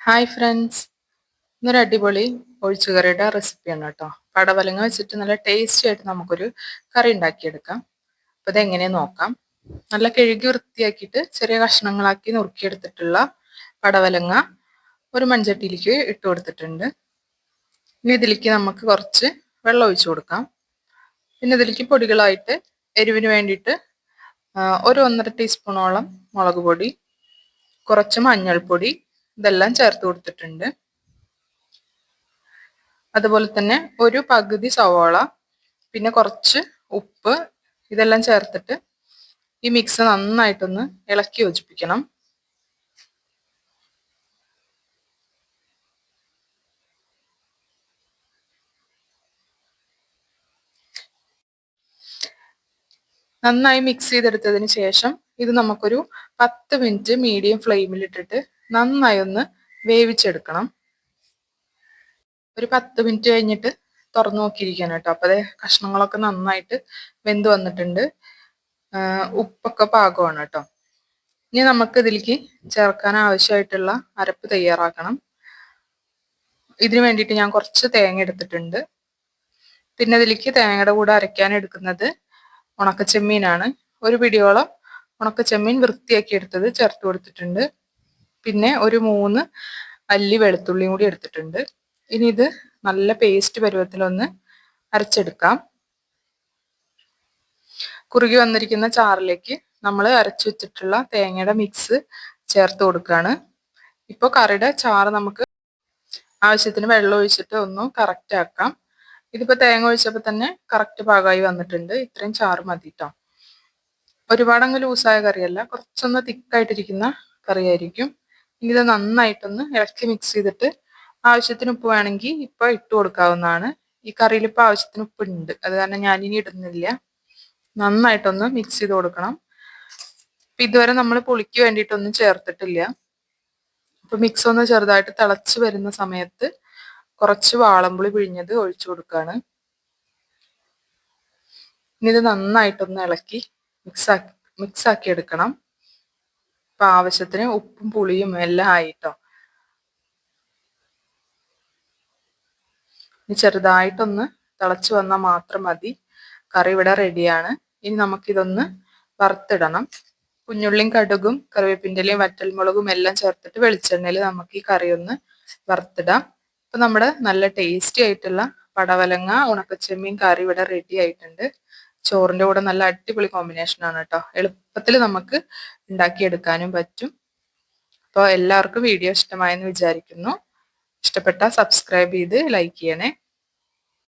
Hi friends, ഇന്നൊരു അടിപൊളി ഒഴിച്ചുകറിയുടെ റെസിപ്പിയാണ് കേട്ടോ. പടവലങ്ങ വെച്ചിട്ട് നല്ല ടേസ്റ്റി ആയിട്ട് നമുക്കൊരു കറി ഉണ്ടാക്കിയെടുക്കാം. അപ്പോൾ ഇതെങ്ങനെയാന്ന് നോക്കാം. നല്ല കഴുകി വൃത്തിയാക്കിയിട്ട് ചെറിയ കഷ്ണങ്ങളാക്കി നുറുക്കിയെടുത്തിട്ടുള്ള പടവലങ്ങ ഒരു മൺചട്ടിയിലേക്ക് ഇട്ട് കൊടുത്തിട്ടുണ്ട്. ഇനി ഇതിലേക്ക് നമുക്ക് കുറച്ച് വെള്ളം ഒഴിച്ചു കൊടുക്കാം. പിന്നെ ഇതിലേക്ക് പൊടികളായിട്ട് എരിവിന് വേണ്ടിയിട്ട് ഒരു 1.5 ടീസ്പൂണോളം മുളക് പൊടി, കുറച്ച് മഞ്ഞൾപ്പൊടി ഇതെല്ലാം ചേർത്ത് കൊടുത്തിട്ടുണ്ട്. അതുപോലെ തന്നെ ഒരു പകുതി സവോള, പിന്നെ കുറച്ച് ഉപ്പ് ഇതെല്ലാം ചേർത്തിട്ട് ഈ മിക്സ് നന്നായിട്ടൊന്ന് ഇളക്കി യോജിപ്പിക്കണം. നന്നായി മിക്സ് ചെയ്തെടുത്തതിന് ശേഷം ഇത് നമുക്കൊരു 10 മിനിറ്റ് മീഡിയം ഫ്ലെയിമിൽ ഇട്ടിട്ട് നന്നായി ഒന്ന് വേവിച്ചെടുക്കണം. ഒരു 10 മിനിറ്റ് കഴിഞ്ഞിട്ട് തുറന്നു നോക്കിയിരിക്കണം കേട്ടോ. അപ്പോൾ അതേ കഷ്ണങ്ങളൊക്കെ നന്നായിട്ട് വെന്ത് വന്നിട്ടുണ്ട്. ഉപ്പൊക്കെ പാകമാണ് കേട്ടോ. ഇനി നമുക്ക് ഇതിലേക്ക് ചേർക്കാൻ ആവശ്യമായിട്ടുള്ള അരപ്പ് തയ്യാറാക്കണം. ഇതിനു വേണ്ടിയിട്ട് ഞാൻ കുറച്ച് തേങ്ങ എടുത്തിട്ടുണ്ട്. പിന്നെ ഇതിലേക്ക് തേങ്ങയുടെ കൂടെ അരയ്ക്കാൻ എടുക്കുന്നത് ഉണക്കച്ചെമ്മീനാണ്. ഒരു പിടിയോളം ഉണക്കച്ചെമ്മീൻ വൃത്തിയാക്കി എടുത്തത് ചേർത്ത് കൊടുത്തിട്ടുണ്ട്. പിന്നെ ഒരു 3 അല്ലി വെളുത്തുള്ളിയും കൂടി എടുത്തിട്ടുണ്ട്. ഇനി ഇത് നല്ല പേസ്റ്റ് പരുവത്തിലൊന്ന് അരച്ചെടുക്കാം. കുറുകി വന്നിരിക്കുന്ന ചാറിലേക്ക് നമ്മൾ അരച്ചു വെച്ചിട്ടുള്ള തേങ്ങയുടെ മിക്സ് ചേർത്ത് കൊടുക്കുകയാണ്. ഇപ്പോൾ കറിയുടെ ചാറ് നമുക്ക് ആവശ്യത്തിന് വെള്ളം ഒഴിച്ചിട്ട് ഒന്ന് കറക്റ്റ് ആക്കാം. ഇതിപ്പോൾ തേങ്ങ ഒഴിച്ചപ്പോൾ തന്നെ കറക്റ്റ് പാകമായി വന്നിട്ടുണ്ട്. ഇത്രയും ചാറ് മതി കേട്ടോ. ഒരുപാടങ്ങ് ലൂസായ കറിയല്ല, കുറച്ചൊന്ന് തിക്കായിട്ടിരിക്കുന്ന കറിയായിരിക്കും. ഇനി ഇത് നന്നായിട്ടൊന്ന് ഇളക്കി മിക്സ് ചെയ്തിട്ട് ആവശ്യത്തിന് ഉപ്പ് വേണമെങ്കിൽ ഇപ്പോൾ ഇട്ട് കൊടുക്കാവുന്നതാണ്. ഈ കറിയിൽ ഇപ്പോൾ ആവശ്യത്തിന് ഉപ്പ് ഉണ്ട്, അത് കാരണം ഞാനിനി ഇടുന്നില്ല. നന്നായിട്ടൊന്ന് മിക്സ് ചെയ്ത് കൊടുക്കണം. അപ്പം ഇതുവരെ നമ്മൾ പുളിക്ക് വേണ്ടിയിട്ടൊന്നും ചേർത്തിട്ടില്ല. അപ്പം മിക്സ് ഒന്ന് ചെറുതായിട്ട് തിളച്ച് വരുന്ന സമയത്ത് കുറച്ച് വാളംപുളി പിഴിഞ്ഞത് ഒഴിച്ചു കൊടുക്കുകയാണ്. ഇനി ഇത് നന്നായിട്ടൊന്ന് ഇളക്കി മിക്സാക്കി എടുക്കണം. അപ്പം ആവശ്യത്തിന് ഉപ്പും പുളിയും എല്ലാം ആയിട്ടോ. ഇനി ചെറുതായിട്ടൊന്ന് തിളച്ച് വന്നാൽ മാത്രം മതി. കറി ഇവിടെ റെഡിയാണ്. ഇനി നമുക്കിതൊന്ന് വറുത്തിടണം. കുഞ്ഞുള്ളിയും കടുകും കറിവേപ്പിൻ്റെ ഇലയും വറ്റൽമുളകും എല്ലാം ചേർത്തിട്ട് വെളിച്ചെണ്ണയിൽ നമുക്ക് ഈ കറി ഒന്ന് വറുത്തിടാം. അപ്പം നമ്മുടെ നല്ല ടേസ്റ്റി ആയിട്ടുള്ള പടവലങ്ങ ഉണക്കച്ചെമ്മീൻ കറി ഇവിടെ റെഡി ആയിട്ടുണ്ട്. ചോറിൻ്റെ കൂടെ നല്ല അടിപൊളി കോമ്പിനേഷനാണ് കേട്ടോ. എളുപ്പത്തിൽ നമുക്ക് ഉണ്ടാക്കിയെടുക്കാനും പറ്റും. അപ്പോൾ എല്ലാവർക്കും വീഡിയോ ഇഷ്ടമായെന്ന് വിചാരിക്കുന്നു. ഇഷ്ടപ്പെട്ടാൽ സബ്സ്ക്രൈബ് ചെയ്ത് ലൈക്ക് ചെയ്യണേ.